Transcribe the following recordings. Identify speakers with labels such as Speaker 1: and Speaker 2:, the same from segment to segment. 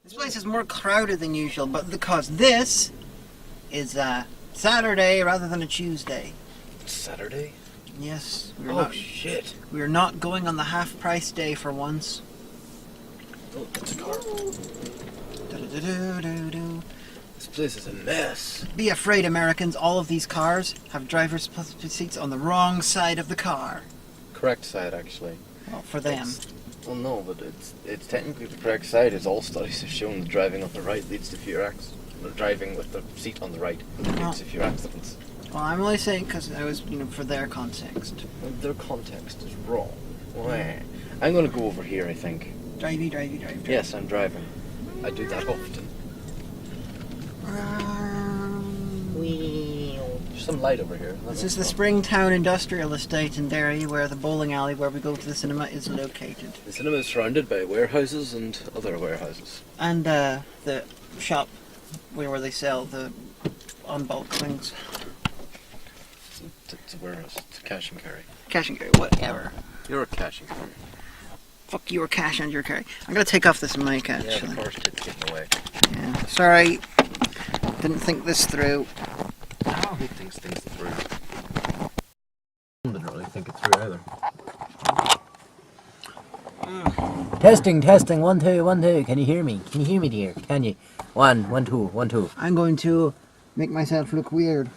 Speaker 1: This place is more crowded than usual, but because this is a Saturday rather than a Tuesday.
Speaker 2: Saturday?
Speaker 1: Yes.
Speaker 2: Shit.
Speaker 1: We are not going on the half-price day for once.
Speaker 2: Oh, that's a car.
Speaker 1: Do-do-do-do-do.
Speaker 2: This place is a mess.
Speaker 1: Be afraid, Americans. All of these cars have driver's seats on the wrong side of the car.
Speaker 2: Correct side, actually.
Speaker 1: Well, for them.
Speaker 2: Well, no, but it's technically the correct side, as all studies have shown that driving on the right leads to fewer accidents. Driving with the seat on the right leads to fewer accidents.
Speaker 1: Well, I'm only saying because I was, for their context.
Speaker 2: Well, their context is wrong. Why? I'm going to go over here, I think.
Speaker 1: Drivey.
Speaker 2: Yes, I'm driving. I do that often. There's some light over here.
Speaker 1: This is the Springtown Industrial Estate in Derry, where the bowling alley where we go to the cinema is located.
Speaker 2: The cinema is surrounded by warehouses and other warehouses.
Speaker 1: And the shop where they sell the on-bulk things.
Speaker 2: It's a warehouse. It's a cash and carry.
Speaker 1: Cash and carry, whatever.
Speaker 2: You're a cash and carry.
Speaker 1: Fuck your cash and your carry. I'm gonna take off this mic, actually.
Speaker 2: Yeah, the car's getting away.
Speaker 1: Yeah, sorry. Didn't think this through.
Speaker 2: Who thinks things through? I didn't really think it through either.
Speaker 3: Testing, 1 2 1 2. Can you hear me? Can you hear me, dear? Can you? 1 1 2 1 2.
Speaker 1: I'm going to make myself look weird.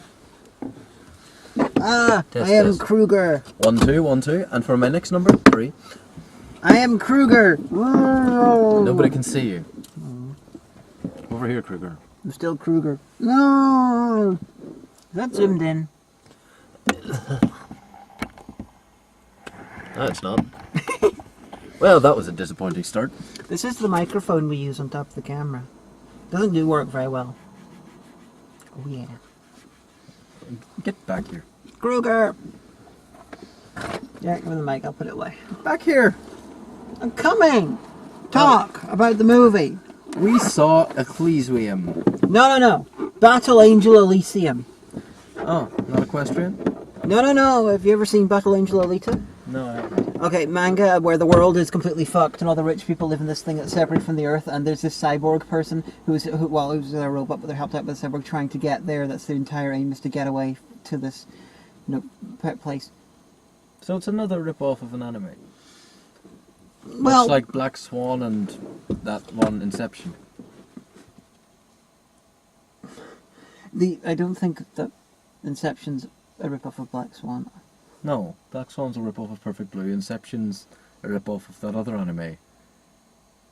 Speaker 3: Test,
Speaker 1: I am
Speaker 3: test.
Speaker 1: Kruger.
Speaker 3: 1 2 1 2. And for my next number, 3.
Speaker 1: I am Kruger.
Speaker 3: Nobody can see you. Over here, Kruger.
Speaker 1: I'm still Kruger. No. Is that zoomed in?
Speaker 3: No, it's not. Well, that was a disappointing start.
Speaker 1: This is the microphone we use on top of the camera. Doesn't do work very well. Oh yeah.
Speaker 3: Get back here.
Speaker 1: Kruger! Yeah, give me the mic, I'll put it away. Back here! I'm coming! Talk about the movie.
Speaker 3: We saw Elysium.
Speaker 1: No. Battle-Angel-Elysium.
Speaker 3: Oh, not equestrian?
Speaker 1: No. Have you ever seen Battle-Angel-Elysium?
Speaker 3: No, I haven't.
Speaker 1: Okay, manga where the world is completely fucked and all the rich people live in this thing that's separate from the earth, and there's this cyborg person who's a robot, but they're helped out by the cyborg trying to get there. That's the entire aim, is to get away to this place.
Speaker 3: So it's another rip-off of an anime.
Speaker 1: Well,
Speaker 3: Much like Black Swan and that one, Inception.
Speaker 1: I don't think that Inception's a rip-off of Black Swan.
Speaker 3: No, Black Swan's a rip-off of Perfect Blue. Inception's a rip-off of that other anime.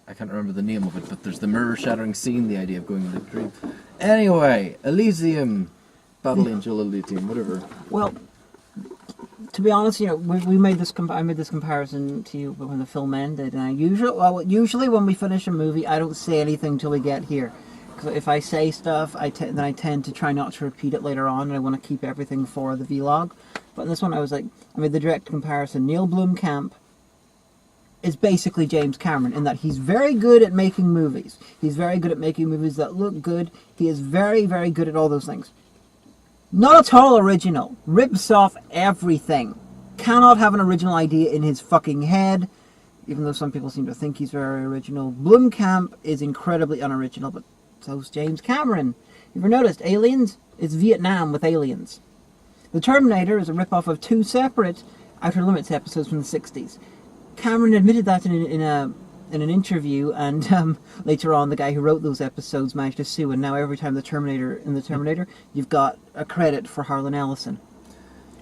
Speaker 3: I can't remember the name of it, but there's the mirror-shattering scene, the idea of going into the dream. Anyway, Elysium, Battle-Angel-Elysium, whatever.
Speaker 1: Well, to be honest, we made this. I made this comparison to you when the film ended. And usually when we finish a movie, I don't say anything till we get here. Because if I say stuff, then I tend to try not to repeat it later on, and I want to keep everything for the vlog. But in this one, I made the direct comparison. Neil Bloomkamp is basically James Cameron in that he's very good at making movies. He's very good at making movies that look good. He is very, very good at all those things. Not at all original. Rips off everything. Cannot have an original idea in his fucking head, even though some people seem to think he's very original. Bloomkamp is incredibly unoriginal, but so's James Cameron. You've ever noticed Aliens? It's Vietnam with aliens. The Terminator is a rip-off of 2 separate Outer Limits episodes from the 60s. Cameron admitted that in an interview, and later on the guy who wrote those episodes managed to sue, and now every time in the Terminator, you've got a credit for Harlan Ellison.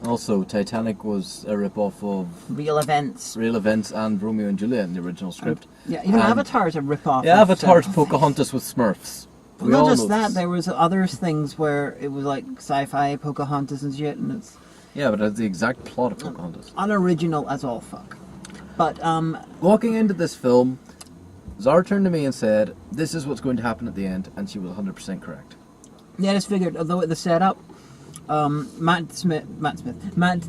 Speaker 3: Also, Titanic was a rip-off of
Speaker 1: Real events
Speaker 3: and Romeo and Juliet in the original script.
Speaker 1: Yeah, even Avatar's a rip-off.
Speaker 3: Yeah, Avatar's Pocahontas with Smurfs.
Speaker 1: Well, not just that, there was other things where it was like sci-fi, Pocahontas and shit, and it's...
Speaker 3: Yeah, but it's the exact plot of Pocahontas.
Speaker 1: Unoriginal as all fuck. But,
Speaker 3: walking into this film, Zara turned to me and said, "This is what's going to happen at the end," and she was 100% correct.
Speaker 1: Yeah, I just figured, although at the setup, Matt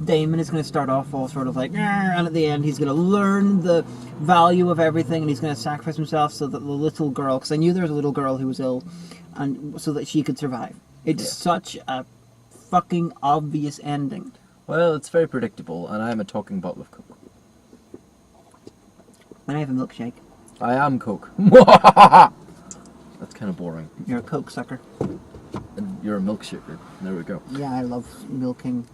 Speaker 1: Damon is going to start off all sort of like, and at the end he's going to learn the value of everything, and he's going to sacrifice himself so that the little girl, because I knew there was a little girl who was ill, and so that she could survive. It's such a fucking obvious ending.
Speaker 3: Well, it's very predictable, and I am a talking bottle of Coke.
Speaker 1: And I have a milkshake.
Speaker 3: I am Coke. kind of boring.
Speaker 1: You're a coke sucker.
Speaker 3: And you're a milkshaker. There we go.
Speaker 1: Yeah, I love milking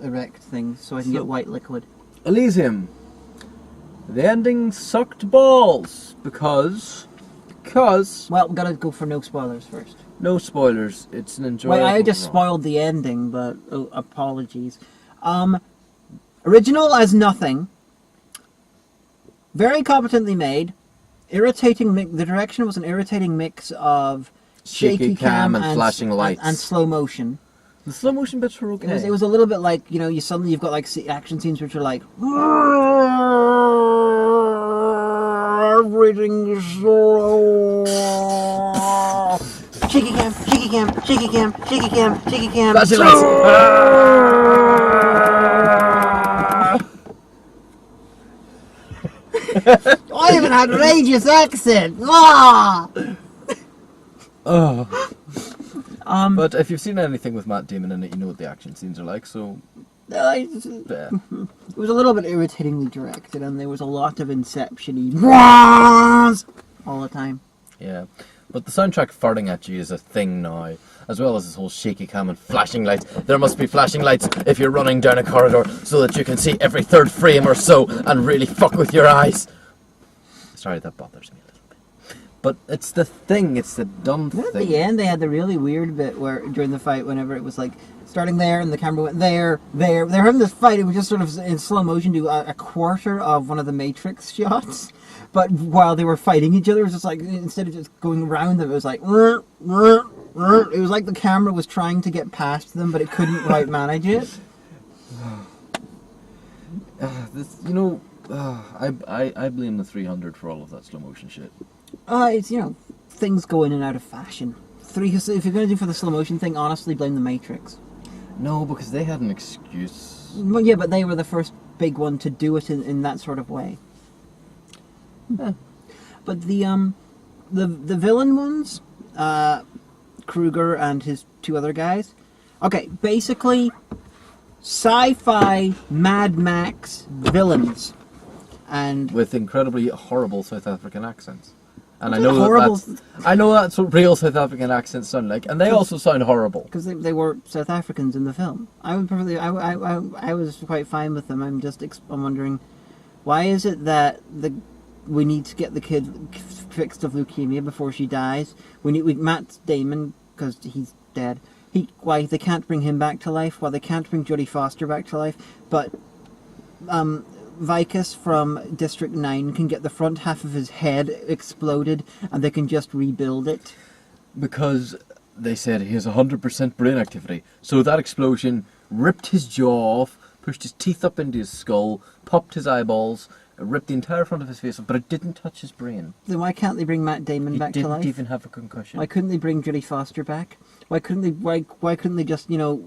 Speaker 1: erect things so I can get white liquid.
Speaker 3: Elysium. The ending sucked balls because
Speaker 1: Well, we gotta go for no spoilers first.
Speaker 3: no spoilers. It's an enjoyable.
Speaker 1: Well, I just
Speaker 3: run.
Speaker 1: spoiled the ending, but apologies. Original as nothing. Very competently made. Irritating. The direction was an irritating mix of
Speaker 3: Shaky cam and flashing lights
Speaker 1: and slow motion.
Speaker 3: The slow motion bits were okay.
Speaker 1: It was a little bit like, you know, you've got like action scenes which are like everything's slow. Shaky cam, shaky cam, shaky cam, shaky cam, shaky cam.
Speaker 3: Flashing lights.
Speaker 1: I even had outrageous accent. Ah!
Speaker 3: Oh. But if you've seen anything with Matt Damon in it, you know what the action scenes are like, so...
Speaker 1: It
Speaker 3: Yeah.
Speaker 1: was a little bit irritatingly directed, and there was a lot of Inception-y all the time.
Speaker 3: Yeah. But the soundtrack farting at you is a thing now, as well as this whole shaky cam and flashing lights. There must be flashing lights if you're running down a corridor so that you can see every third frame or so and really fuck with your eyes. Sorry, that bothers me a little bit. But it's the thing, it's the dumb
Speaker 1: Then
Speaker 3: thing.
Speaker 1: at the end, they had the really weird bit where during the fight, whenever it was like starting there and the camera went there. They were having this fight. It was just sort of in slow motion, do a quarter of one of the Matrix shots. But while they were fighting each other, it was just like instead of just going around them, it was like it was like the camera was trying to get past them, but it couldn't quite manage it.
Speaker 3: I blame the 300 for all of that slow motion shit.
Speaker 1: It's, you know, things go in and out of fashion. If you're going to do for the slow motion thing, honestly, blame the Matrix.
Speaker 3: No, because they had an excuse.
Speaker 1: Well, yeah, but they were the first big one to do it in that sort of way. But the villain ones, Kruger and his two other guys. Okay, basically, sci-fi Mad Max villains, and
Speaker 3: With incredibly horrible South African accents. And I
Speaker 1: They're
Speaker 3: know
Speaker 1: horrible.
Speaker 3: I know that's what real South African accents sound like, and they also sound horrible.
Speaker 1: because they were South Africans in the film. I was quite fine with them. I'm wondering, why is it that we need to get the kid fixed of leukemia before she dies? We Matt Damon, because he's dead. Why they can't bring him back to life? Why they can't bring Jodie Foster back to life? But Vicus from District 9 can get the front half of his head exploded, and they can just rebuild it.
Speaker 3: Because they said he has 100% brain activity. So that explosion ripped his jaw off, pushed his teeth up into his skull, popped his eyeballs, ripped the entire front of his face off, but it didn't touch his brain.
Speaker 1: Then why can't they bring Matt Damon
Speaker 3: He
Speaker 1: back to life?
Speaker 3: didn't even have a concussion.
Speaker 1: Why couldn't they bring Jodie Foster back? Why couldn't they just, you know,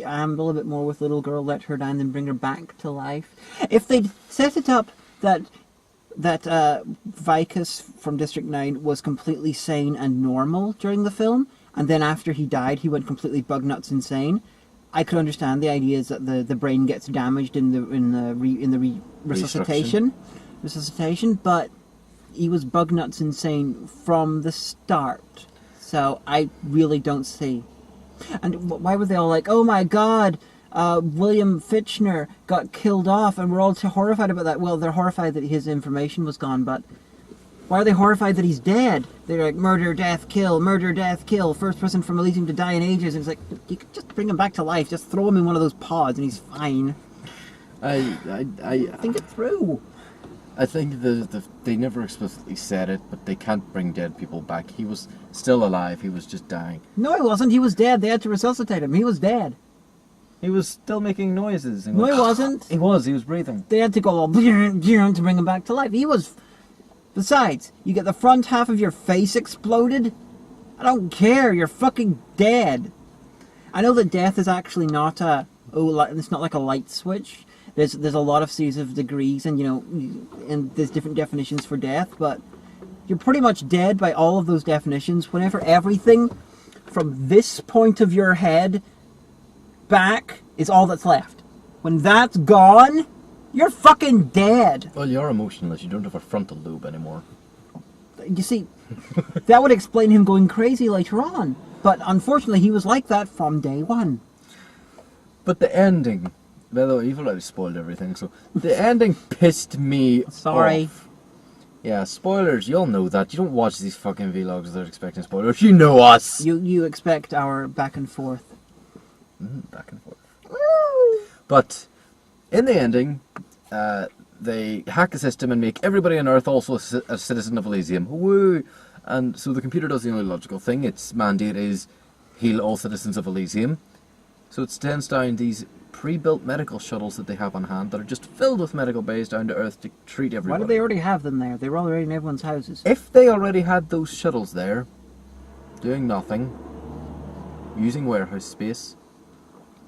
Speaker 1: amble a bit more with little girl, let her die, and then bring her back to life? If they'd set it up that Vicus from District 9 was completely sane and normal during the film, and then after he died he went completely bug nuts insane, I could understand the idea is that the brain gets damaged in the resuscitation, but he was bug nuts insane from the start. So I really don't see. And why were they all like, oh my god, William Fitchner got killed off, and we're all too horrified about that? Well, they're horrified that his information was gone, but why are they horrified that he's dead? They're like, murder, death, kill, first person from Elysium to die in ages. And it's like, you could just bring him back to life, just throw him in one of those pods and he's fine.
Speaker 3: I
Speaker 1: Think it through.
Speaker 3: I think they never explicitly said it, but they can't bring dead people back. He was still alive, he was just dying.
Speaker 1: No, he wasn't. He was dead. They had to resuscitate him. He was dead.
Speaker 3: He was still making noises.
Speaker 1: No, he wasn't.
Speaker 3: He was breathing.
Speaker 1: They had to go all to bring him back to life. He was... Besides, you get the front half of your face exploded? I don't care. You're fucking dead. I know that death is actually not it's not like a light switch. There's a lot of series of degrees, and, you know, and there's different definitions for death, but you're pretty much dead by all of those definitions whenever everything from this point of your head back is all that's left. When that's gone, you're fucking dead.
Speaker 3: Well, you're emotionless. You don't have a frontal lobe anymore.
Speaker 1: You see, That would explain him going crazy later on. But unfortunately, he was like that from day one.
Speaker 3: But the ending, by the way, you've already spoiled everything, so the ending pissed me
Speaker 1: Sorry.
Speaker 3: off. Yeah, spoilers, you'll know that. You don't watch these fucking vlogs without expecting spoilers. You know us!
Speaker 1: You expect our back and forth.
Speaker 3: Back and forth. But in the ending, they hack a system and make everybody on Earth also a citizen of Elysium. Woo! And so the computer does the only logical thing. Its mandate is heal all citizens of Elysium. So it sends down these pre-built medical shuttles that they have on hand that are just filled with medical bays down to Earth to treat everybody.
Speaker 1: Why do they already have them there? They were already in everyone's houses.
Speaker 3: If they already had those shuttles there, doing nothing, using warehouse space,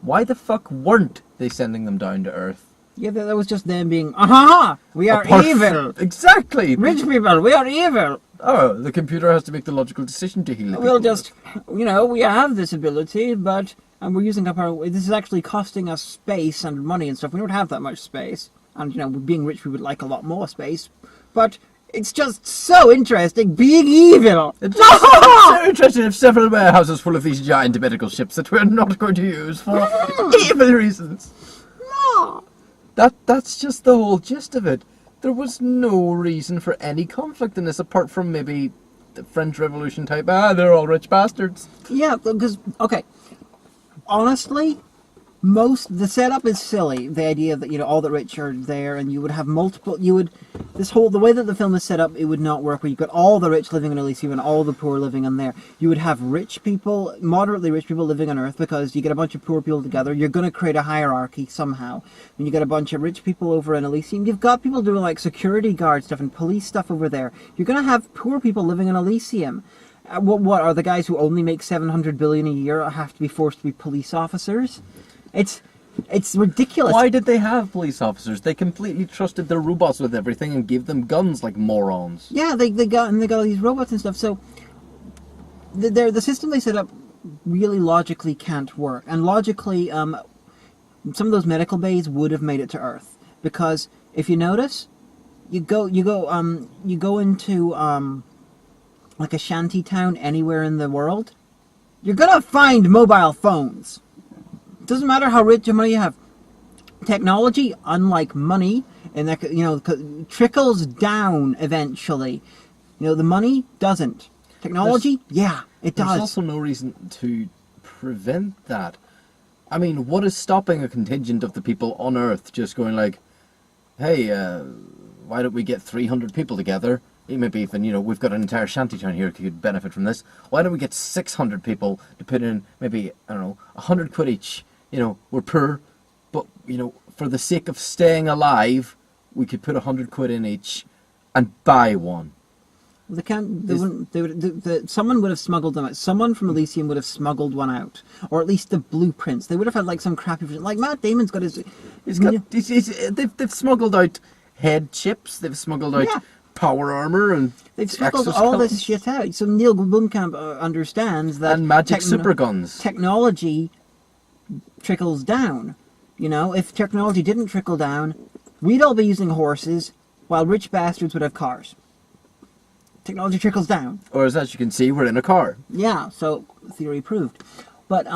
Speaker 3: why the fuck weren't they sending them down to Earth?
Speaker 1: Yeah, that was just them being, aha! We are evil!
Speaker 3: Exactly!
Speaker 1: Rich people, we are evil!
Speaker 3: Oh, the computer has to make the logical decision to heal the
Speaker 1: We'll
Speaker 3: people.
Speaker 1: just, we have this ability, but and we're using up our. This is actually costing us space and money and stuff. We don't have that much space, and being rich, we would like a lot more space. But it's just so interesting being evil.
Speaker 3: It's so interesting if several warehouses full of these giant medical ships that we're not going to use for evil reasons.
Speaker 1: No.
Speaker 3: That's just the whole gist of it. There was no reason for any conflict in this apart from maybe the French Revolution type. They're all rich bastards.
Speaker 1: Yeah, because honestly, the setup is silly. The idea that all the rich are there, and you would have multiple. The way that the film is set up, it would not work. Where you've got all the rich living in Elysium and all the poor living in there. You would have rich people, moderately rich people living on Earth, because you get a bunch of poor people together. You're going to create a hierarchy somehow. When you get a bunch of rich people over in Elysium, you've got people doing like security guard stuff and police stuff over there. You're going to have poor people living in Elysium. What are the guys who only make $700 billion a year have to be forced to be police officers? It's ridiculous.
Speaker 3: Why did they have police officers? They completely trusted their robots with everything and gave them guns like morons.
Speaker 1: Yeah, they got all these robots and stuff. So the system they set up really logically can't work. And logically, some of those medical bays would have made it to Earth, because if you notice, you go into like a shanty town anywhere in the world, you're gonna find mobile phones. Doesn't matter how rich or money you have. Technology, unlike money, and that trickles down eventually. The money doesn't. Technology, it does.
Speaker 3: There's also no reason to prevent that. I mean, what is stopping a contingent of the people on Earth just going like, hey, why don't we get 300 people together? Maybe even, we've got an entire shantytown here who could benefit from this. Why don't we get 600 people to put in maybe, I don't know, 100 quid each? We're poor, but, for the sake of staying alive, we could put 100 quid in each and buy one.
Speaker 1: They can't. They wouldn't. Someone would have smuggled them out. Someone from Elysium would have smuggled one out, or at least the blueprints. They would have had like some crappy, like Matt Damon's got his.
Speaker 3: They've smuggled out head chips. They've smuggled out power armor, and
Speaker 1: they've smuggled all this shit out. So Neil Bloomkamp understands that
Speaker 3: and magic super guns.
Speaker 1: Technology trickles down. If technology didn't trickle down, we'd all be using horses, while rich bastards would have cars. Technology trickles down.
Speaker 3: Or as you can see, we're in a car.
Speaker 1: Yeah, so theory proved. But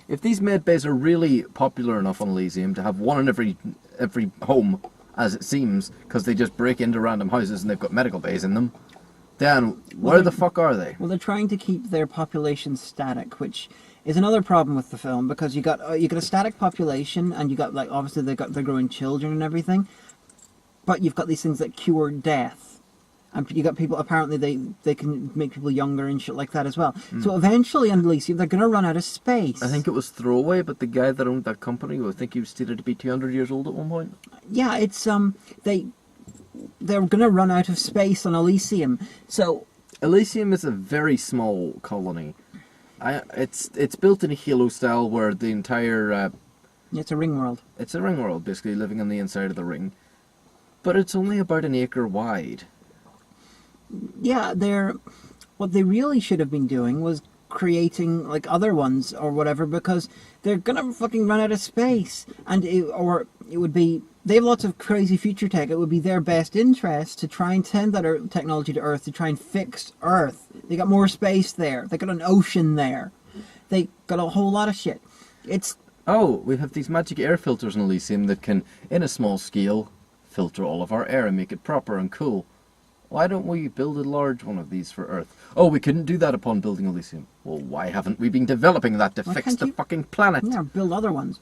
Speaker 3: if these med bays are really popular enough on Elysium to have one in every home, as it seems, because they just break into random houses and they've got medical bays in them, then where the fuck are they?
Speaker 1: Well, they're trying to keep their population static, which is another problem with the film, because you got a static population, and you got obviously they're growing children and everything, but you've got these things that cure death, and you got people apparently they can make people younger and shit like that as well. So eventually on Elysium they're going to run out of space.
Speaker 3: I think it was Throwaway, but the guy that owned that company, I think he was stated to be 200 years old at one point.
Speaker 1: Yeah, it's they're going to run out of space on Elysium. So
Speaker 3: Elysium is a very small colony. It's built in a Halo style where the entire...
Speaker 1: it's a ring world.
Speaker 3: It's a ring world, basically, living on the inside of the ring. But it's only about an acre wide.
Speaker 1: Yeah, what they really should have been doing was creating other ones or whatever, because they're gonna fucking run out of space, and it would be they have lots of crazy future tech. It would be their best interest to try and send that technology to Earth to try and fix Earth. They got more space there. They got an ocean there. They got a whole lot of shit. It's...
Speaker 3: Oh, we have these magic air filters in Elysium that can, in a small scale, filter all of our air and make it proper and cool. Why don't we build a large one of these for Earth? Oh, we couldn't do that upon building Elysium. Well, why haven't we been developing that to fix the fucking planet?
Speaker 1: Yeah, build other ones.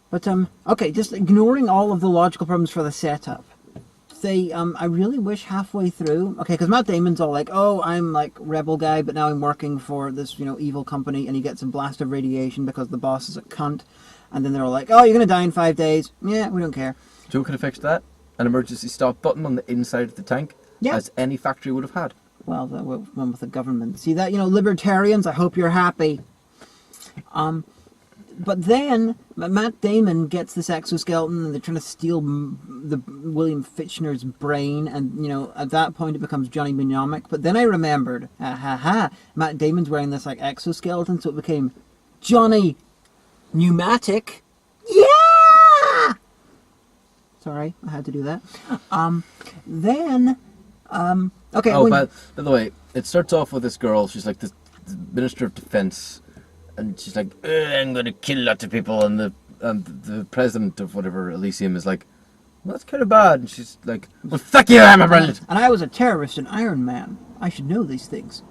Speaker 1: But, okay, just ignoring all of the logical problems for the setup. I really wish halfway through... Okay, because Matt Damon's all like, oh, I'm, like, rebel guy, but now I'm working for this, evil company, and he gets a blast of radiation because the boss is a cunt. And then they're all like, oh, you're going to die in 5 days. Yeah, we don't care.
Speaker 3: Joe could have fixed that. An emergency stop button on the inside of the tank, as any factory would have had.
Speaker 1: Well, the one with the government. See that, libertarians, I hope you're happy. But then Matt Damon gets this exoskeleton, and they're trying to steal the William Fichtner's brain, and at that point it becomes Johnny Mnemonic. But then I remembered, Matt Damon's wearing this like exoskeleton, so it became Johnny Pneumatic. Yeah. Sorry, I had to do that. Okay.
Speaker 3: Oh, by the way, it starts off with this girl. She's like the Minister of Defense. And she's like, I'm going to kill lots of people. And the president of whatever Elysium is like, well, that's kind of bad. And she's like, well, fuck you, I'm a brilliant.
Speaker 1: And I was a terrorist in Iron Man. I should know these things.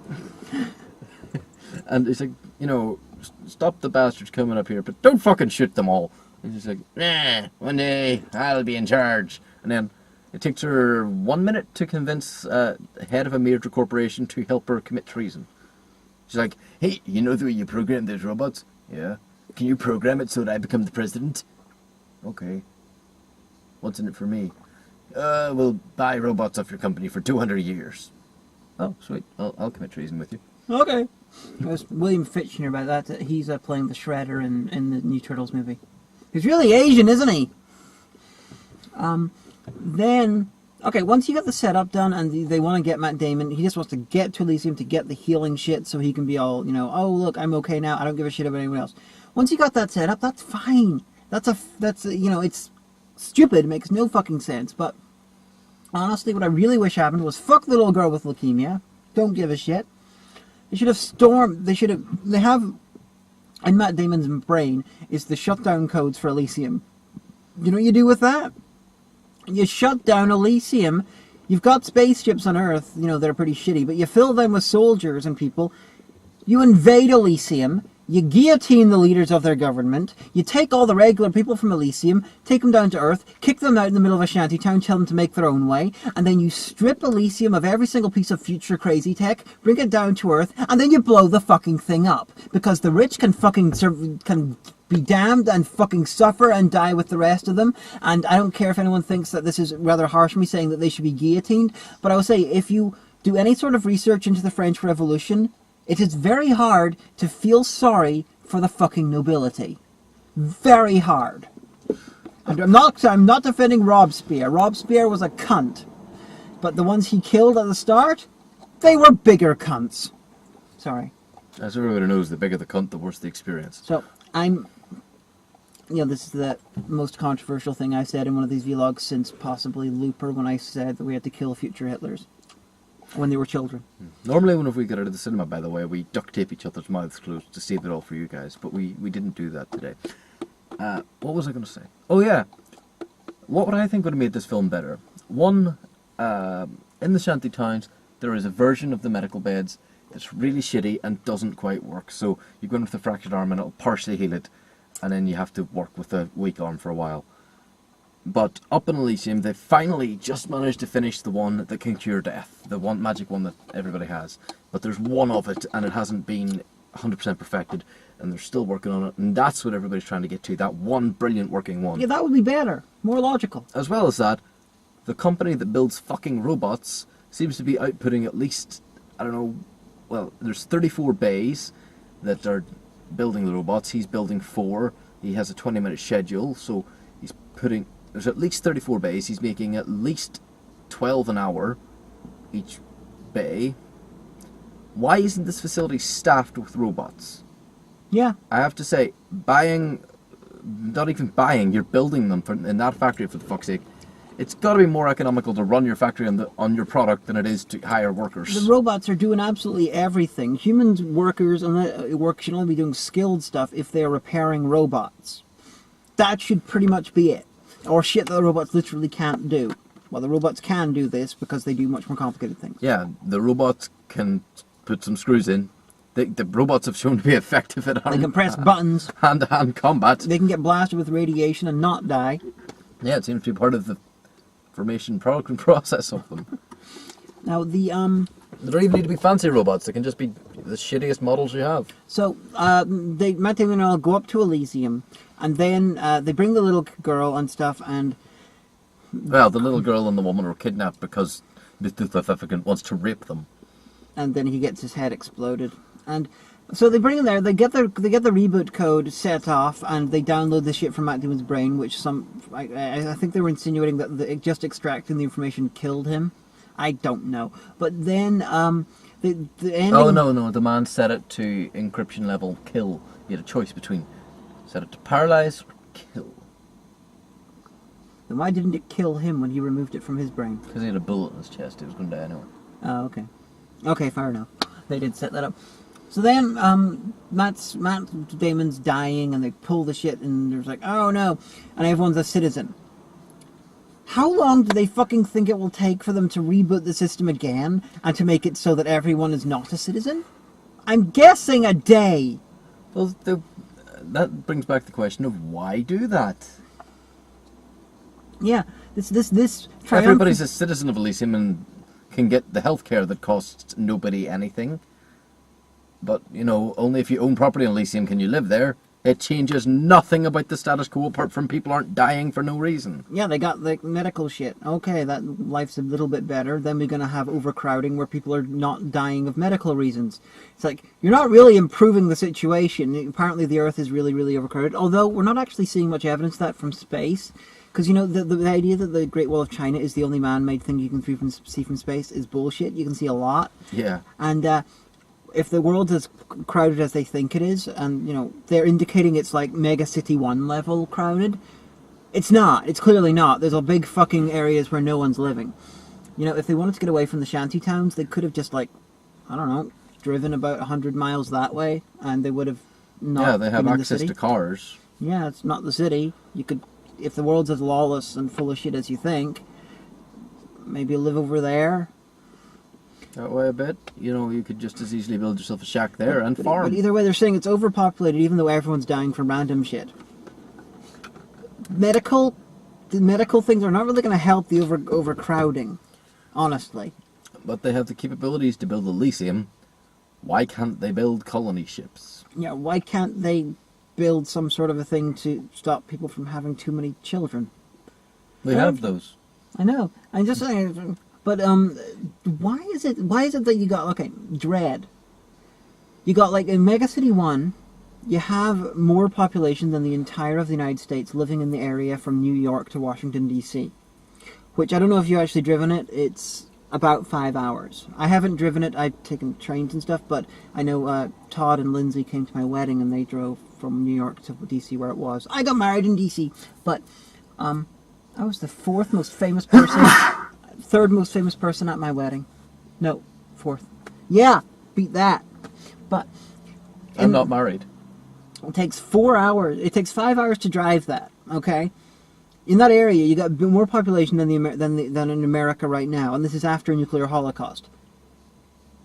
Speaker 3: And it's like, stop the bastards coming up here, but don't fucking shoot them all. And she's like, one day I'll be in charge. And then it takes her 1 minute to convince the head of a major corporation to help her commit treason. She's like, hey, you know the way you program those robots? Yeah. Can you program it so that I become the president? Okay. What's in it for me? We'll buy robots off your company for 200 years. Oh, sweet. I'll commit treason with you.
Speaker 1: Okay. There's William Fichtner about that. He's playing the Shredder in the new Turtles movie. He's really Asian, isn't he? Then... Okay, once you get the setup done and they want to get Matt Damon, he just wants to get to Elysium to get the healing shit so he can be all, oh, look, I'm okay now. I don't give a shit about anyone else. Once you got that set up, that's fine. That's it's stupid. It makes no fucking sense. But honestly, what I really wish happened was fuck the little girl with leukemia. Don't give a shit. They have, in Matt Damon's brain, is the shutdown codes for Elysium. You know what you do with that? You shut down Elysium. You've got spaceships on Earth, that are pretty shitty, but you fill them with soldiers and people. You invade Elysium. You guillotine the leaders of their government. You take all the regular people from Elysium, take them down to Earth, kick them out in the middle of a shantytown, tell them to make their own way, and then you strip Elysium of every single piece of future crazy tech, bring it down to Earth, and then you blow the fucking thing up. Because the rich can be damned and fucking suffer and die with the rest of them. And I don't care if anyone thinks that this is rather harsh, me saying that they should be guillotined, but I will say, if you do any sort of research into the French Revolution, it is very hard to feel sorry for the fucking nobility. Very hard. And I'm not defending Robespierre. Robespierre was a cunt. But the ones he killed at the start, they were bigger cunts. Sorry.
Speaker 3: As everybody knows, the bigger the cunt, the worse the experience.
Speaker 1: So, this is the most controversial thing I said in one of these vlogs since possibly Looper, when I said that we had to kill future Hitlers when they were children.
Speaker 3: Normally, whenever we get out of the cinema, by the way, we duct tape each other's mouths closed to save it all for you guys, but we didn't do that today. What was I going to say? Oh yeah, what would I think would have made this film better? One, in the shanty towns, there is a version of the medical beds that's really shitty and doesn't quite work. So you go in with a fractured arm and it'll partially heal it, and then you have to work with a weak arm for a while. But up in Elysium, they finally just managed to finish the one that can cure death, the one magic one that everybody has. But there's one of it, and it hasn't been 100% perfected, and they're still working on it, and that's what everybody's trying to get to, that one brilliant working one.
Speaker 1: Yeah, that would be better, more logical.
Speaker 3: As well as that, the company that builds fucking robots seems to be outputting at least, I don't know, well, there's 34 bays that are building the robots. He's building 4. He has a 20-minute schedule, so he's putting... There's at least 34 bays. He's making at least 12 an hour each bay. Why isn't this facility staffed with robots?
Speaker 1: Yeah.
Speaker 3: I have to say, buying not even buying, you're building them in that factory, for the fuck's sake. It's got to be more economical to run your factory on your product than it is to hire workers.
Speaker 1: The robots are doing absolutely everything. Humans, workers, and work should only be doing skilled stuff if they're repairing robots. That should pretty much be it. Or shit that the robots literally can't do. Well, the robots can do this because they do much more complicated things.
Speaker 3: Yeah, the robots can put some screws in. The robots have shown to be effective at
Speaker 1: They can press buttons.
Speaker 3: hand-to-hand combat.
Speaker 1: They can get blasted with radiation and not die.
Speaker 3: Yeah, it seems to be part of the formation process of them.
Speaker 1: Now,
Speaker 3: They don't even need to be fancy robots. They can just be the shittiest models you have.
Speaker 1: So, Matt Damon and all go up to Elysium, and then they bring the little girl and stuff, and...
Speaker 3: Well, the little girl and the woman were kidnapped because Mr. Significant wants to rape them.
Speaker 1: And then he gets his head exploded. And so they bring him there, they get the reboot code set off, and they download the shit from Matt Damon's brain, which I think they were insinuating that just extracting the information killed him. I don't know. But then, the ending...
Speaker 3: Oh, no, the man set it to encryption level kill. He had a choice between set it to paralyze or kill.
Speaker 1: Then why didn't it kill him when he removed it from his brain?
Speaker 3: Because he had a bullet in his chest. He was going to die anyway.
Speaker 1: Oh, okay. Okay, fair enough. They did set that up. So then, Matt Damon's dying, and they pull the shit, and there's like, oh no, and everyone's a citizen. How long do they fucking think it will take for them to reboot the system again, and to make it so that everyone is not a citizen? I'm guessing a day.
Speaker 3: Well, that brings back the question of why do that?
Speaker 1: Yeah, this
Speaker 3: Everybody's a citizen of Elysium and can get the healthcare that costs nobody anything. But, only if you own property in Elysium can you live there. It changes nothing about the status quo apart from people aren't dying for no reason.
Speaker 1: Yeah, they got the medical shit. Okay, that life's a little bit better. Then we're going to have overcrowding where people are not dying of medical reasons. It's like, you're not really improving the situation. Apparently the Earth is really, really overcrowded. Although, we're not actually seeing much evidence of that from space. Because, the idea that the Great Wall of China is the only man-made thing you can see from space is bullshit. You can see a lot.
Speaker 3: Yeah.
Speaker 1: And, if the world's as crowded as they think it is, and, they're indicating it's like Mega City 1 level crowded, it's not. It's clearly not. There's a big fucking areas where no one's living. If they wanted to get away from the shanty towns, they could have just, driven about 100 miles that way, and they would have not
Speaker 3: Yeah, they have
Speaker 1: been in
Speaker 3: access
Speaker 1: the city.
Speaker 3: to cars.
Speaker 1: Yeah, it's not the city. You could, if the world's as lawless and full of shit as you think, maybe live over there.
Speaker 3: That way a bit. You could just as easily build yourself a shack there and farm.
Speaker 1: But either way, they're saying it's overpopulated, even though everyone's dying from random shit. The medical things are not really going to help the overcrowding, honestly.
Speaker 3: But they have the capabilities to build Elysium. Why can't they build colony ships?
Speaker 1: Yeah, why can't they build some sort of a thing to stop people from having too many children?
Speaker 3: They have those.
Speaker 1: I know. I'm just saying. But why is it that you got Dread? You got in Mega City 1, you have more population than the entire of the United States living in the area from New York to Washington DC. Which I don't know if you've actually driven it. It's about 5 hours. I haven't driven it. I've taken trains and stuff, but I know Todd and Lindsay came to my wedding and they drove from New York to DC where it was. I got married in DC, but I was the third most famous person at my wedding. No, fourth. Yeah, beat that. But
Speaker 3: I'm not married.
Speaker 1: It takes 4 hours. It takes 5 hours to drive that. Okay, in that area, you got more population than in America right now, and this is after a nuclear holocaust.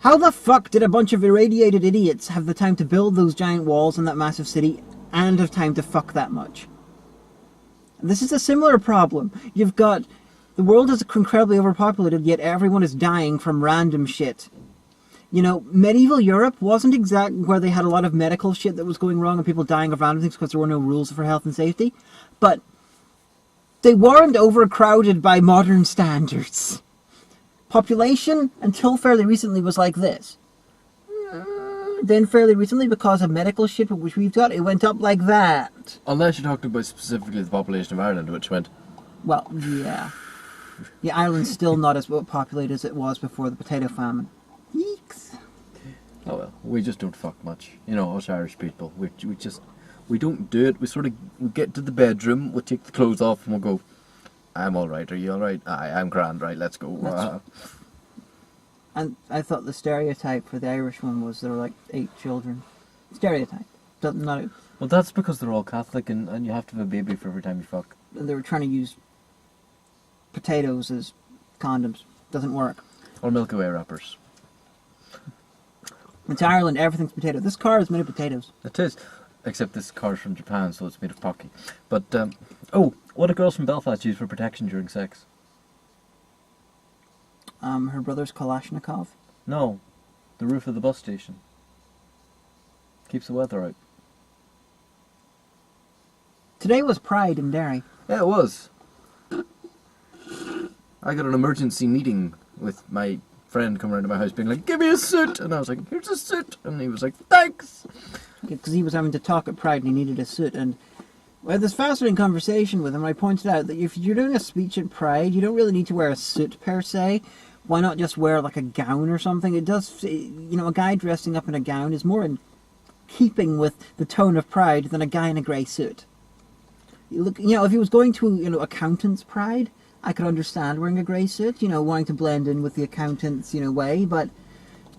Speaker 1: How the fuck did a bunch of irradiated idiots have the time to build those giant walls in that massive city and have time to fuck that much? This is a similar problem. You've got the world is incredibly overpopulated, yet everyone is dying from random shit. Medieval Europe wasn't exactly where they had a lot of medical shit that was going wrong and people dying of random things because there were no rules for health and safety. But they weren't overcrowded by modern standards. Population, until fairly recently, was like this. Then fairly recently, because of medical shit which we've got, it went up like that.
Speaker 3: Unless you're talking about specifically the population of Ireland, which went...
Speaker 1: Well, yeah. Yeah, Ireland's still not as well populated as it was before the potato famine. Yeeks.
Speaker 3: Oh well, we just don't fuck much. Us Irish people. We don't do it. We get to the bedroom, we'll take the clothes off, and we'll go, I'm alright, are you alright? Aye, I'm grand, right, let's go.
Speaker 1: And I thought the stereotype for the Irish one was there were like 8 children. Stereotype. Doesn't not.
Speaker 3: Well, that's because they're all Catholic, and you have to have a baby for every time you fuck.
Speaker 1: They were trying to use potatoes as condoms. Doesn't work.
Speaker 3: Or Milky Way wrappers.
Speaker 1: It's Ireland, everything's potato. This car is made of potatoes.
Speaker 3: It is. Except this car's from Japan, so it's made of pocky. But, what do girls from Belfast use for protection during sex?
Speaker 1: Her brother's Kalashnikov.
Speaker 3: No. The roof of the bus station. Keeps the weather out.
Speaker 1: Today was Pride in Derry.
Speaker 3: Yeah, it was. I got an emergency meeting with my friend coming around to my house being like, give me a suit! And I was like, here's a suit! And he was like, thanks!
Speaker 1: Because he was having to talk at Pride and he needed a suit. And we had this fascinating conversation with him. I pointed out that if you're doing a speech at Pride, you don't really need to wear a suit per se. Why not just wear like a gown or something? It does, a guy dressing up in a gown is more in keeping with the tone of Pride than a guy in a grey suit. If he was going to, accountant's Pride, I could understand wearing a grey suit, wanting to blend in with the accountant's, way, but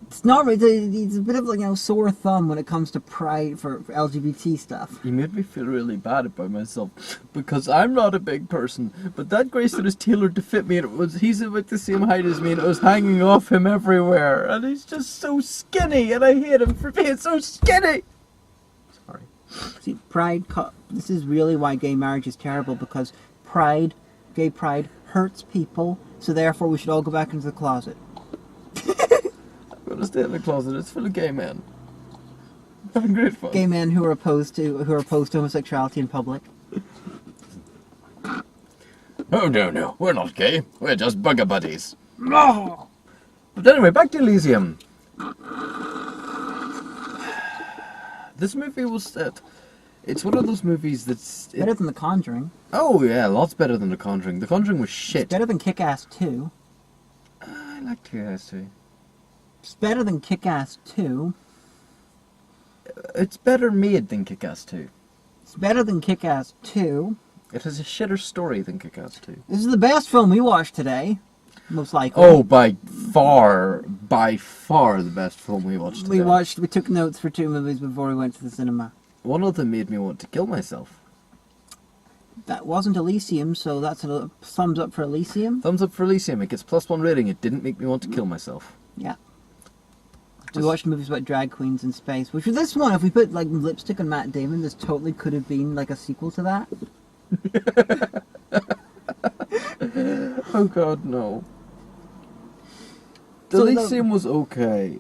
Speaker 1: it's not really, it's a bit of like, sore thumb when it comes to Pride for LGBT stuff.
Speaker 3: You made me feel really bad about myself, because I'm not a big person, but that grey suit is tailored to fit me, and he's about the same height as me, and it was hanging off him everywhere, and he's just so skinny, and I hate him for being so skinny! Sorry.
Speaker 1: See, Pride, this is really why gay marriage is terrible, because gay pride hurts people, so therefore we should all go back into the closet.
Speaker 3: I'm gonna stay in the closet, it's full of gay men. I'm having great fun.
Speaker 1: Gay men who are opposed to homosexuality in public.
Speaker 3: Oh no, we're not gay, we're just bugger buddies.
Speaker 1: No!
Speaker 3: But anyway, back to Elysium. This movie was it's one of those movies that's...
Speaker 1: Better than The Conjuring.
Speaker 3: Oh yeah, lots better than The Conjuring. The Conjuring was shit.
Speaker 1: It's better than Kick-Ass 2.
Speaker 3: I like Kick-Ass 2.
Speaker 1: It's better than Kick-Ass 2.
Speaker 3: It's better made than Kick-Ass 2.
Speaker 1: It's better than Kick-Ass 2.
Speaker 3: It has a shitter story than Kick-Ass 2.
Speaker 1: This is the best film we watched today. Most likely.
Speaker 3: Oh, by far the best film we watched today.
Speaker 1: We took notes for 2 movies before we went to the cinema.
Speaker 3: One of them made me want to kill myself.
Speaker 1: That wasn't Elysium, so that's a thumbs up for Elysium.
Speaker 3: Thumbs up for Elysium. It gets +1 rating. It didn't make me want to kill myself.
Speaker 1: Yeah. We watched movies about drag queens in space, which for this one, if we put like lipstick on Matt Damon, this totally could have been like a sequel to that.
Speaker 3: Oh god, no.
Speaker 1: So
Speaker 3: Elysium was okay.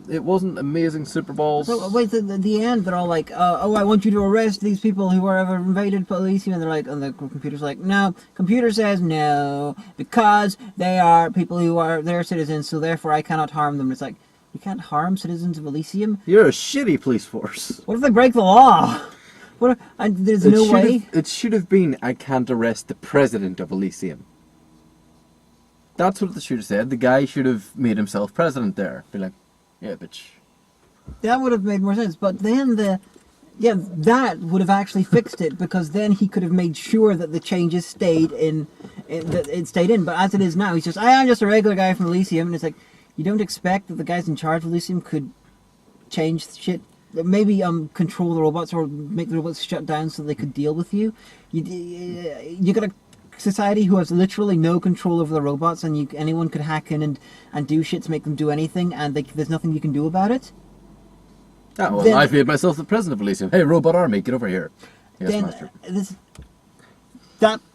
Speaker 3: It wasn't amazing Super Bowls.
Speaker 1: So wait, at the end, they're all like, "Oh, I want you to arrest these people who have invaded Elysium," and they're like, and the computer's like, "No." Computer says no because they are people who are their citizens, so therefore I cannot harm them. And it's like, you can't harm citizens of Elysium.
Speaker 3: You're a shitty police force.
Speaker 1: What if they break the law? What? There's no way.
Speaker 3: It should have been, I can't arrest the president of Elysium. That's what they should have said. The guy should have made himself president there. Be like, yeah, bitch.
Speaker 1: That would have made more sense. But then that would have actually fixed it, because then he could have made sure that the changes stayed in. That it stayed in. But as it is now, he's just, I'm just a regular guy from Elysium, and it's like, you don't expect that the guys in charge of Elysium could change shit. Maybe control the robots or make the robots shut down so they could deal with you. You got a society who has literally no control over the robots, and anyone could hack in and do shit to make them do anything, and there's nothing you can do about it.
Speaker 3: Oh, well, I've made myself the president of Elysium. Hey, robot army, get over here. Yes,
Speaker 1: then,
Speaker 3: master.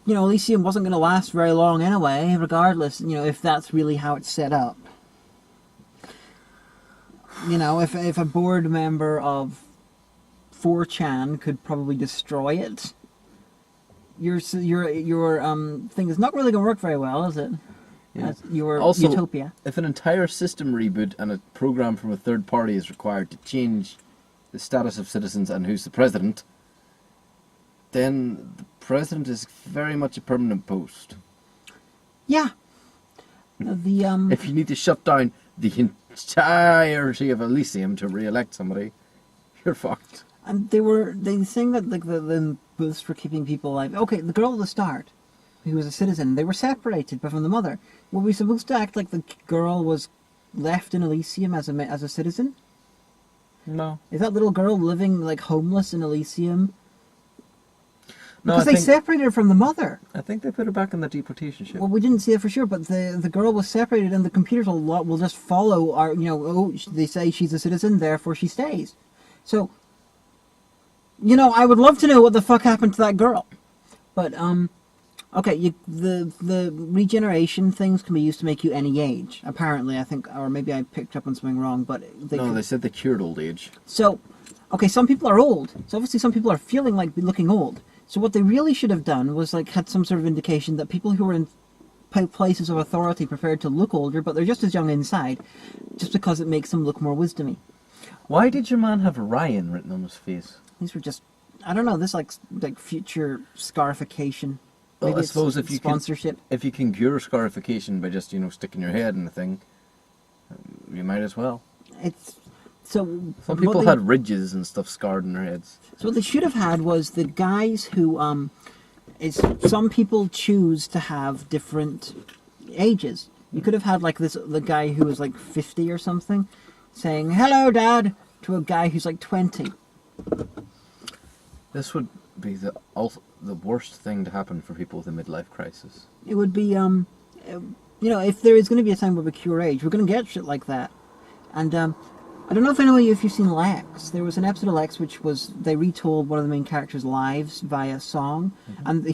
Speaker 1: Elysium wasn't going to last very long anyway, regardless, if that's really how it's set up. If a board member of 4chan could probably destroy it, your thing is not really going to work very well, is it?
Speaker 3: Yeah.
Speaker 1: Your
Speaker 3: also,
Speaker 1: utopia.
Speaker 3: If an entire system reboot and a program from a third party is required to change the status of citizens and who's the president, then the president is very much a permanent post.
Speaker 1: Yeah.
Speaker 3: If you need to shut down the entirety of Elysium to re-elect somebody, you're fucked.
Speaker 1: And they saying that like the booths for keeping people alive. Okay, the girl at the start, who was a citizen, they were separated from the mother. Were we supposed to act like the girl was left in Elysium as a citizen?
Speaker 3: No.
Speaker 1: Is that little girl living like homeless in Elysium?
Speaker 3: No,
Speaker 1: Because they separated her from the mother.
Speaker 3: I think they put her back in the deportation ship.
Speaker 1: Well, we didn't see it for sure, but the girl was separated, and the computers will just follow our. They say she's a citizen, therefore she stays. So, I would love to know what the fuck happened to that girl. But okay, the regeneration things can be used to make you any age. Apparently, I think, or maybe I picked up on something wrong, but
Speaker 3: they said they cured old age.
Speaker 1: So, okay, some people are old. So obviously, some people are feeling like looking old. So what they really should have done was had some sort of indication that people who are in places of authority prepared to look older, but they're just as young inside, just because it makes them look more wisdomy.
Speaker 3: Why did your man have Ryan written on his face?
Speaker 1: These were just, I don't know, this like future scarification.
Speaker 3: Well,
Speaker 1: Maybe
Speaker 3: I suppose
Speaker 1: it's
Speaker 3: if you
Speaker 1: sponsorship.
Speaker 3: if you can cure scarification by just sticking your head in the thing, you might as well.
Speaker 1: Some
Speaker 3: people had ridges and stuff scarred in their heads.
Speaker 1: So what they should have had was the guys who, some people choose to have different ages. You could have had the guy who was 50 or something, saying, "Hello, Dad," to a guy who's 20.
Speaker 3: This would be the worst thing to happen for people with a midlife crisis.
Speaker 1: It would be, if there is going to be a time where we cure age, we're going to get shit like that. And, I don't know if you've seen Lex. There was an episode of Lex which was, they retold one of the main characters' lives via song, and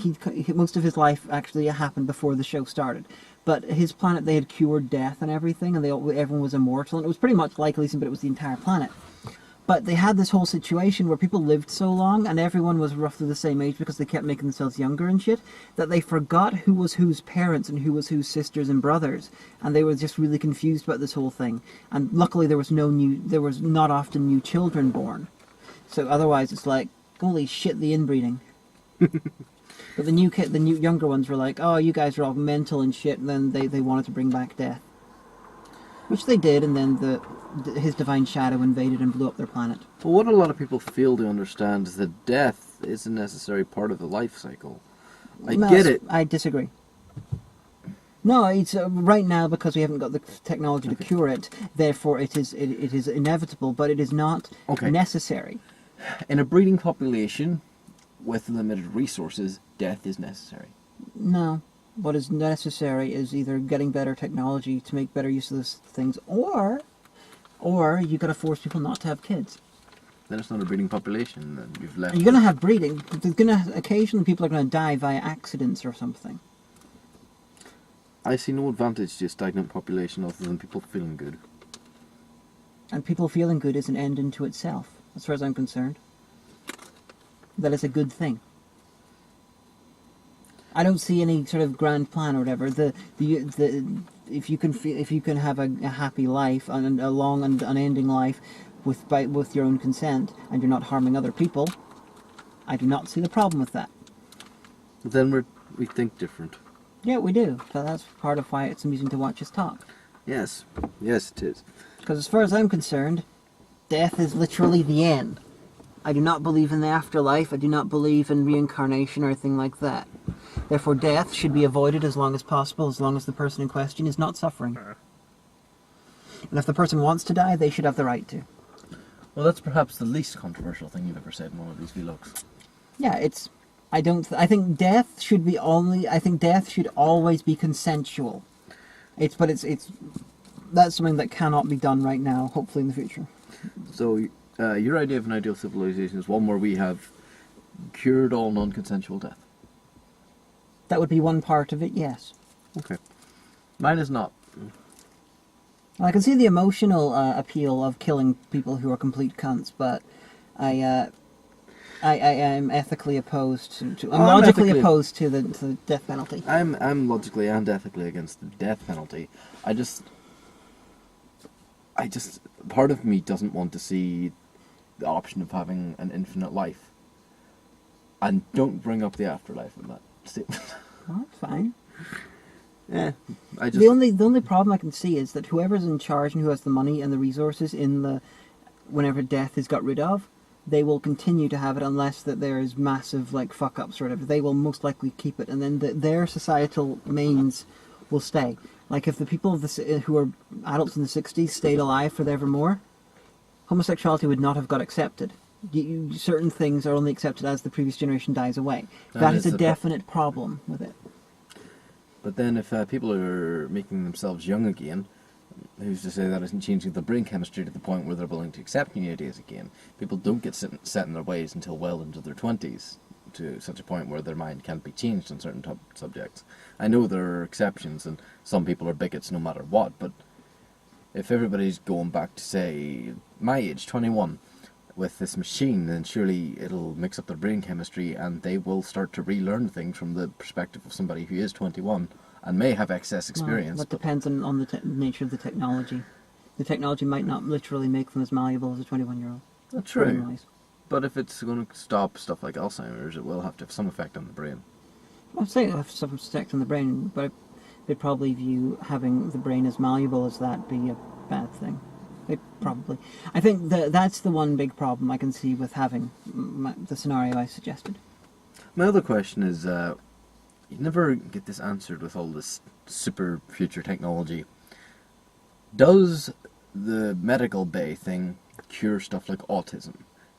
Speaker 1: most of his life actually happened before the show started. But his planet, they had cured death and everything, and everyone was immortal, and it was pretty much like Elysium, but it was the entire planet. But they had this whole situation where people lived so long, and everyone was roughly the same age because they kept making themselves younger and shit, that they forgot who was whose parents and who was whose sisters and brothers, and they were just really confused about this whole thing. And luckily there was not often new children born. So otherwise it's like, holy shit, the inbreeding. But the new younger ones were like, oh, you guys are all mental and shit, and then they wanted to bring back death. Which they did, and then his divine shadow invaded and blew up their planet.
Speaker 3: But what a lot of people fail to understand is that death is a necessary part of the life cycle. I get it.
Speaker 1: I disagree. No, it's right now because we haven't got the technology to cure it. Therefore, it is inevitable, but it is not necessary.
Speaker 3: In a breeding population with limited resources, death is necessary.
Speaker 1: No. What is necessary is either getting better technology to make better use of those things, or you got to force people not to have kids.
Speaker 3: Then it's not a breeding population. Then you've left.
Speaker 1: You're going to have breeding. Occasionally people are going to die via accidents or something.
Speaker 3: I see no advantage to a stagnant population other than people feeling good.
Speaker 1: And people feeling good is an end into itself, as far as I'm concerned. That is a good thing. I don't see any sort of grand plan or whatever. If you can have a happy life and a long and unending life with your own consent, and you're not harming other people, I do not see the problem with that.
Speaker 3: Then we think different.
Speaker 1: Yeah, we do. So that's part of why it's amusing to watch us talk.
Speaker 3: Yes, it is.
Speaker 1: Because as far as I'm concerned, death is literally the end. I do not believe in the afterlife. I do not believe in reincarnation or anything like that. Therefore, death should be avoided as long as possible, as long as the person in question is not suffering. And if the person wants to die, they should have the right to.
Speaker 3: Well, that's perhaps the least controversial thing you've ever said in one of these vlogs.
Speaker 1: Yeah, I think death should always be consensual. It's that's something that cannot be done right now, hopefully in the future.
Speaker 3: So, your idea of an ideal civilization is one where we have cured all non-consensual death.
Speaker 1: That would be one part of it, yes.
Speaker 3: Okay. Mine is not.
Speaker 1: Well, I can see the emotional appeal of killing people who are complete cunts, but I am ethically opposed to. I'm logically opposed to the death penalty.
Speaker 3: I'm logically and ethically against the death penalty. I just part of me doesn't want to see the option of having an infinite life. And don't bring up the afterlife in that statement.
Speaker 1: Well, fine.
Speaker 3: Yeah,
Speaker 1: the only problem I can see is that whoever's in charge and who has the money and the resources whenever death is got rid of, they will continue to have it unless that there is massive like fuck ups or whatever. They will most likely keep it, and then their societal means will stay. Like if the people of who are adults in the 60s stayed alive forevermore, homosexuality would not have got accepted. Certain things are only accepted as the previous generation dies away. That is a definite problem with it.
Speaker 3: But then if people are making themselves young again, who's to say that isn't changing the brain chemistry to the point where they're willing to accept new ideas again? People don't get set in their ways until well into their 20s, to such a point where their mind can't be changed on certain subjects. I know there are exceptions, and some people are bigots no matter what, but if everybody's going back to, say, my age, 21, with this machine, then surely it'll mix up their brain chemistry and they will start to relearn things from the perspective of somebody who is 21 and may have excess experience.
Speaker 1: Well, that depends on the nature of the technology. The technology might not literally make them as malleable as a 21-year-old.
Speaker 3: That's true. But if it's going to stop stuff like Alzheimer's, it will have to have some effect on the brain.
Speaker 1: I'm saying it'll have some effect on the brain, but they'd probably view having the brain as malleable as that be a bad thing. They probably. I think that's the one big problem I can see with having the scenario I suggested.
Speaker 3: My other question is, you never get this answered with all this super future technology. Does the medical bay thing cure stuff like autism?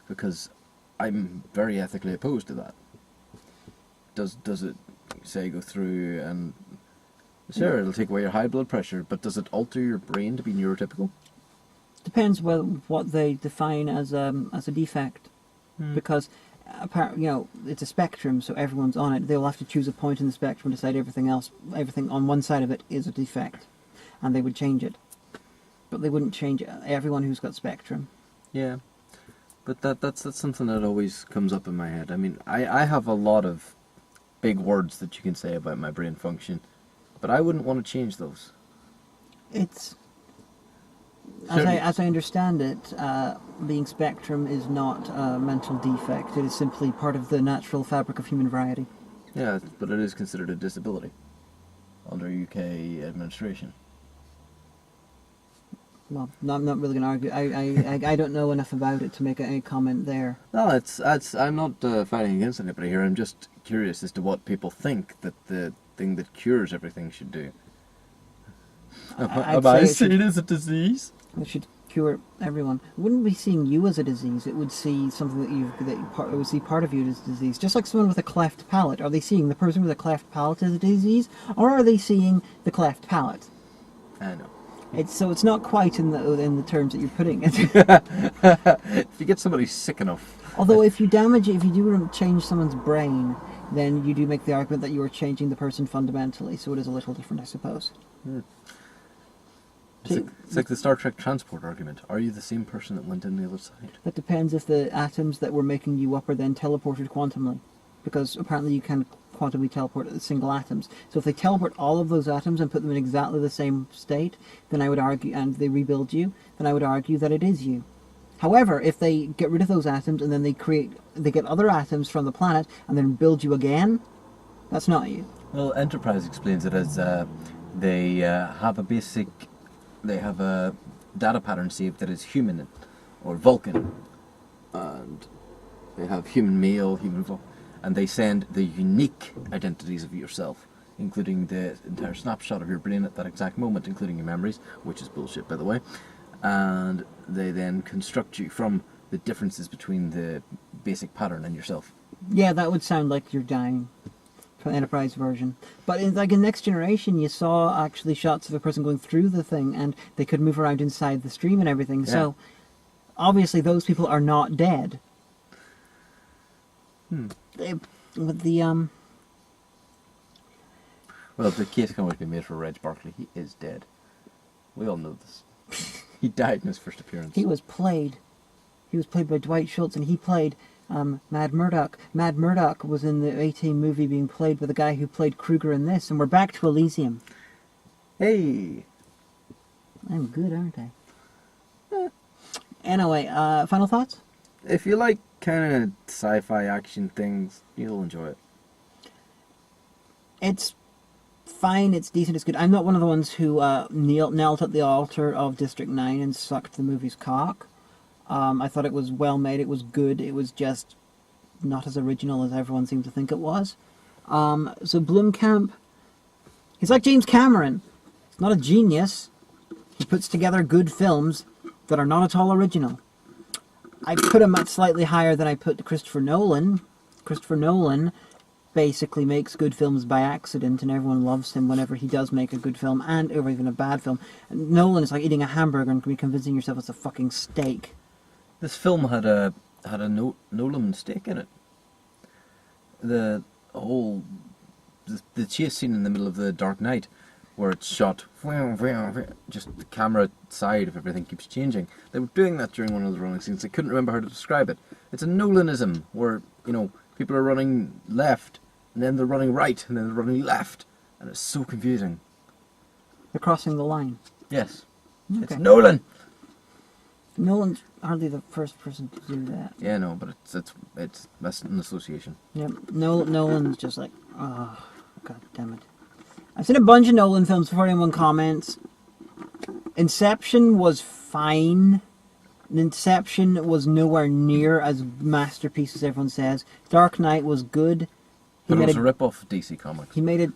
Speaker 3: Because I'm very ethically opposed to that. Does it, say, go through and... Sure, it'll take away your high blood pressure, but does it alter your brain to be neurotypical?
Speaker 1: Depends what they define as a defect, because it's a spectrum, so everyone's on it. They'll have to choose a point in the spectrum and decide everything on one side of it is a defect, and they would change it, but they wouldn't change everyone who's got spectrum.
Speaker 3: Yeah, but that's something that always comes up in my head. I mean, I have a lot of big words that you can say about my brain function, but I wouldn't want to change those.
Speaker 1: It's... As I understand it, being spectrum is not a mental defect. It is simply part of the natural fabric of human variety.
Speaker 3: Yeah, but it is considered a disability under UK administration.
Speaker 1: Well, I'm not really going to argue. I don't know enough about it to make any comment there.
Speaker 3: No, I'm not fighting against anybody here. I'm just curious as to what people think that the thing that cures everything should do. Am I seen as a disease?
Speaker 1: It should cure everyone. It wouldn't be seeing you as a disease. It would see something it would see part of you as a disease. Just like someone with a cleft palate. Are they seeing the person with a cleft palate as a disease, or are they seeing the cleft palate?
Speaker 3: I know.
Speaker 1: It's not quite in the terms that you're putting it.
Speaker 3: If you get somebody sick enough.
Speaker 1: Although if you do change someone's brain, then you do make the argument that you are changing the person fundamentally. So it is a little different, I suppose.
Speaker 3: It's like the Star Trek transport argument. Are you the same person that went in the other side?
Speaker 1: That depends if the atoms that were making you up are then teleported quantumly. Because apparently you can quantumly teleport single atoms. So if they teleport all of those atoms and put them in exactly the same state, then I would argue, and they rebuild you, then I would argue that it is you. However, if they get rid of those atoms and then they get other atoms from the planet and then build you again, that's not you.
Speaker 3: Well, Enterprise explains it as they have a data pattern saved that is human or Vulcan, and they have human male, human Vulcan, and they send the unique identities of yourself, including the entire snapshot of your brain at that exact moment, including your memories, which is bullshit, by the way, and they then construct you from the differences between the basic pattern and yourself.
Speaker 1: Yeah, that would sound like you're dying. From the Enterprise version. But in Next Generation, you saw actually shots of a person going through the thing, and they could move around inside the stream and everything. Yeah. So, obviously, those people are not dead. With the
Speaker 3: Well, the case can always be made for Reg Barkley. He is dead. We all know this. He died in his first appearance.
Speaker 1: He was played by Dwight Schultz, and he played Mad Murdock. Mad Murdock was in the A-Team movie being played by the guy who played Kruger in this, and we're back to Elysium.
Speaker 3: Hey!
Speaker 1: I'm good, aren't I? Anyway, final thoughts?
Speaker 3: If you like kind of sci-fi action things, you'll enjoy it.
Speaker 1: It's fine, it's decent, it's good. I'm not one of the ones who knelt at the altar of District 9 and sucked the movie's cock. I thought it was well made. It was good. It was just not as original as everyone seemed to think it was. So Bloomkamp, he's like James Cameron. He's not a genius. He puts together good films that are not at all original. I put him at slightly higher than I put Christopher Nolan. Christopher Nolan basically makes good films by accident, and everyone loves him whenever he does make a good film, or even a bad film. And Nolan is like eating a hamburger and convincing yourself it's a fucking steak.
Speaker 3: This film had a Nolan steak in it. The whole the chase scene in the middle of The Dark Knight, where it's shot just the camera side of everything keeps changing. They were doing that during one of the running scenes. I couldn't remember how to describe it. It's a Nolanism where, you know, people are running left and then they're running right and then they're running left, and it's so confusing.
Speaker 1: They're crossing the line.
Speaker 3: Yes.
Speaker 1: Okay.
Speaker 3: It's Nolan.
Speaker 1: Nolan's hardly the first person to do that.
Speaker 3: Yeah, no, but it's that's an association.
Speaker 1: Yep. Nolan's just like, oh, god damn it. I've seen a bunch of Nolan films before anyone comments. Inception was fine. Inception was nowhere near as masterpiece as everyone says. Dark Knight was good.
Speaker 3: But it was a rip-off of DC Comics.
Speaker 1: He made it.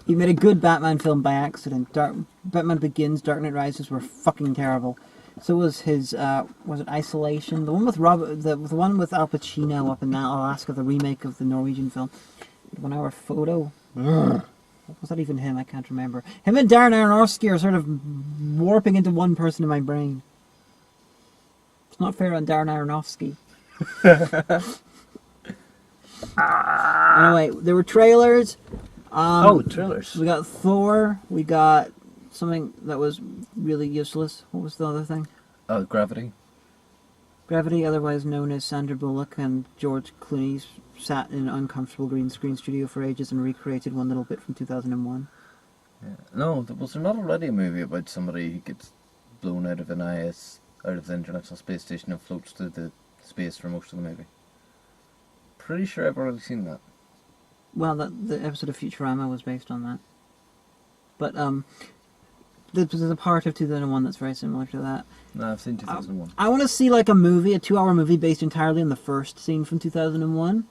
Speaker 1: He made a good Batman film by accident. Batman Begins, Dark Knight Rises were fucking terrible. So was his, was it Isolation? The one with the one with Al Pacino up in Alaska, the remake of the Norwegian film. 1 Hour Photo. Was that even him? I can't remember. Him and Darren Aronofsky are sort of warping into one person in my brain. It's not fair on Darren Aronofsky. Anyway, there were trailers.
Speaker 3: Trailers.
Speaker 1: We got Thor. We got something that was really useless. What was the other thing?
Speaker 3: Gravity.
Speaker 1: Gravity, otherwise known as Sandra Bullock and George Clooney, sat in an uncomfortable green screen studio for ages and recreated one little bit from 2001.
Speaker 3: Yeah. No, was there not already a movie about somebody who gets blown out of an IS, out of the International Space Station and floats through the space for most of the movie? Pretty sure I've already seen that.
Speaker 1: Well, the episode of Futurama was based on that. But, there's a part of 2001 that's very similar to that.
Speaker 3: No, I've seen 2001.
Speaker 1: I want to see like a movie, a 2-hour movie based entirely on the first scene from 2001.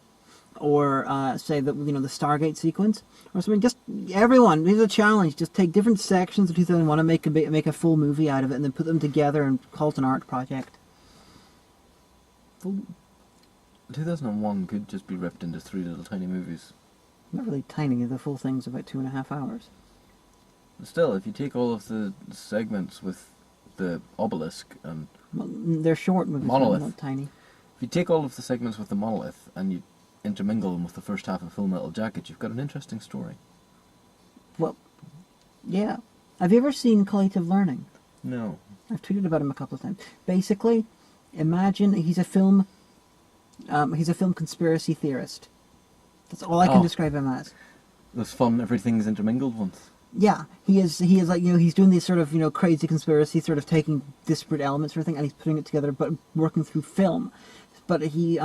Speaker 1: Or, say, the Stargate sequence. Or something. Just, everyone, here's a challenge. Just take different sections of 2001 and make a full movie out of it and then put them together and call it an art project.
Speaker 3: 2001 could just be ripped into 3 little tiny movies.
Speaker 1: Not really tiny, the full thing's about 2.5 hours.
Speaker 3: Still, if you take all of the segments with the obelisk and...
Speaker 1: Well, they're short movies,
Speaker 3: Monolith.
Speaker 1: Not tiny.
Speaker 3: If you take all of the segments with the monolith and you intermingle them with the first half of Full Metal Jacket, you've got an interesting story.
Speaker 1: Well, yeah. Have you ever seen Collective Learning?
Speaker 3: No.
Speaker 1: I've tweeted about him a couple of times. Basically, imagine he's a film conspiracy theorist. That's all I can describe him as.
Speaker 3: It was fun, everything's intermingled once.
Speaker 1: Yeah, he is like, he's doing these sort of, crazy conspiracy, sort of taking disparate elements or everything, and he's putting it together, but working through film. But he,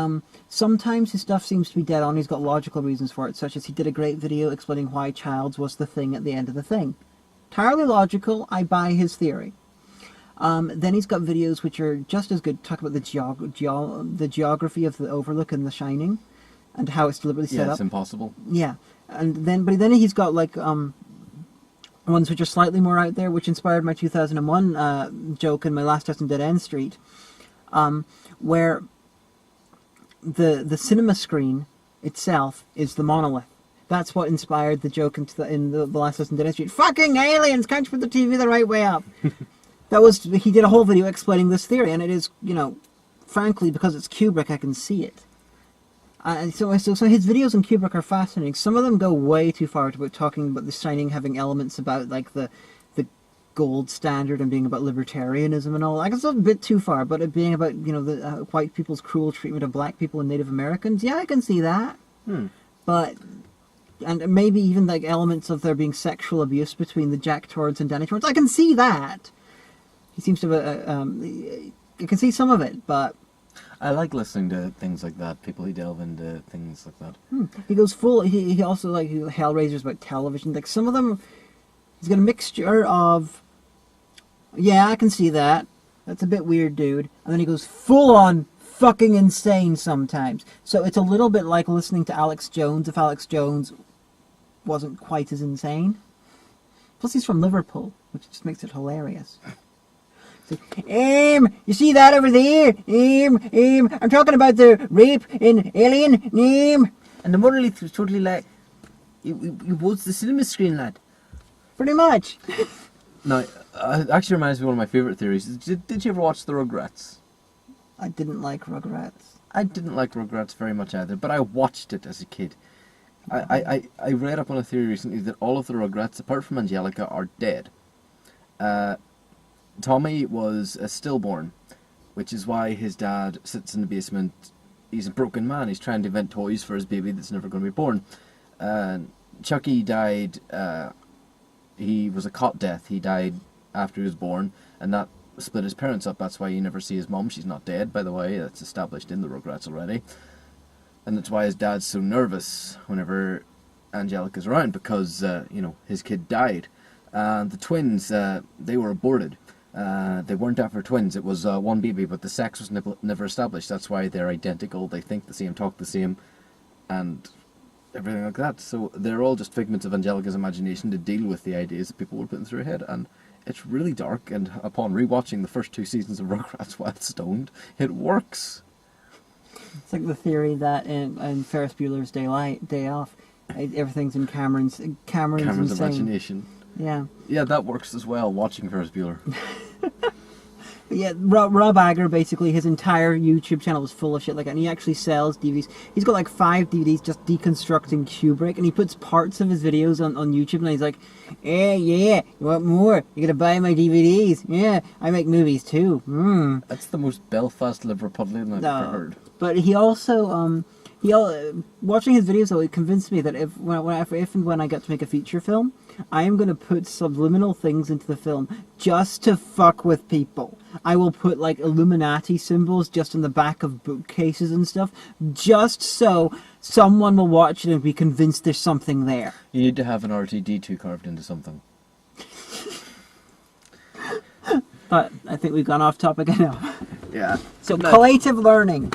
Speaker 1: sometimes his stuff seems to be dead on. He's got logical reasons for it, such as he did a great video explaining why Childs was the thing at the end of the thing. Entirely logical, I buy his theory. Then he's got videos which are just as good, talk about the geography of the Overlook and The Shining, and how it's deliberately set up.
Speaker 3: Yeah, it's impossible.
Speaker 1: Yeah, but then he's got like ones which are slightly more out there, which inspired my 2001 joke in my last test on Dead End Street, where the cinema screen itself is the monolith. That's what inspired the joke in the last test on Dead End Street. Fucking aliens! Can't you put the TV the right way up? He did a whole video explaining this theory, and it is, frankly, because it's Kubrick, I can see it. So his videos on Kubrick are fascinating. Some of them go way too far about talking about The Shining having elements about like the gold standard and being about libertarianism and all. Like, it's a bit too far, but it being about the white people's cruel treatment of black people and Native Americans. Yeah, I can see that. But and maybe even like elements of there being sexual abuse between the Jack Torrance and Danny Torrance. I can see that. He seems to have I can see some of it, but.
Speaker 3: I like listening to things like that, people who delve into things like that.
Speaker 1: He goes full, he also, like, Hellraiser's about television. Like, some of them, he's got a mixture of, yeah, I can see that. That's a bit weird, dude. And then he goes full on fucking insane sometimes. So it's a little bit like listening to Alex Jones if Alex Jones wasn't quite as insane. Plus he's from Liverpool, which just makes it hilarious. So, you see that over there? I'm talking about the rape in Alien,
Speaker 3: And the monolith was totally like, it was the cinema screen, lad.
Speaker 1: Pretty much.
Speaker 3: No, it actually reminds me of one of my favourite theories. Did you ever watch the Rugrats?
Speaker 1: I didn't like Rugrats.
Speaker 3: I didn't like Rugrats very much either, but I watched it as a kid. I read up on a theory recently that all of the Rugrats, apart from Angelica, are dead. Tommy was a stillborn, which is why his dad sits in the basement. He's a broken man. He's trying to invent toys for his baby that's never going to be born. Chucky died. He was a cot death. He died after he was born, and that split his parents up. That's why you never see his mum. She's not dead, by the way. That's established in the Rugrats already. And that's why his dad's so nervous whenever Angelica's around, because, his kid died. And the twins, they were aborted. They weren't after twins. It was one baby, but the sex was never established. That's why they're identical. They think the same, talk the same, and everything like that. So they're all just figments of Angelica's imagination to deal with the ideas that people were putting through her head. And it's really dark, and upon rewatching the first 2 seasons of Rugrats while stoned, it works.
Speaker 1: It's like the theory that in Ferris Bueller's Day Off, everything's in Cameron's insane.
Speaker 3: Imagination.
Speaker 1: Yeah.
Speaker 3: Yeah, that works as well, watching Ferris Bueller.
Speaker 1: Yeah, Rob Agger, basically, his entire YouTube channel is full of shit like that, and he actually sells DVDs. He's got like 5 DVDs just deconstructing Kubrick, and he puts parts of his videos on YouTube, and he's like, yeah, you want more? You gotta buy my DVDs. Yeah, I make movies too.
Speaker 3: That's the most Belfast Liverpudlian I've ever heard.
Speaker 1: But he also, watching his videos, though, it convinced me that if and when I get to make a feature film, I am going to put subliminal things into the film just to fuck with people. I will put like Illuminati symbols just on the back of bookcases and stuff, just so someone will watch it and be convinced there's something there.
Speaker 3: You need to have an RTD2 carved into something.
Speaker 1: But I think we've gone off topic enough.
Speaker 3: Yeah.
Speaker 1: So, collative learning.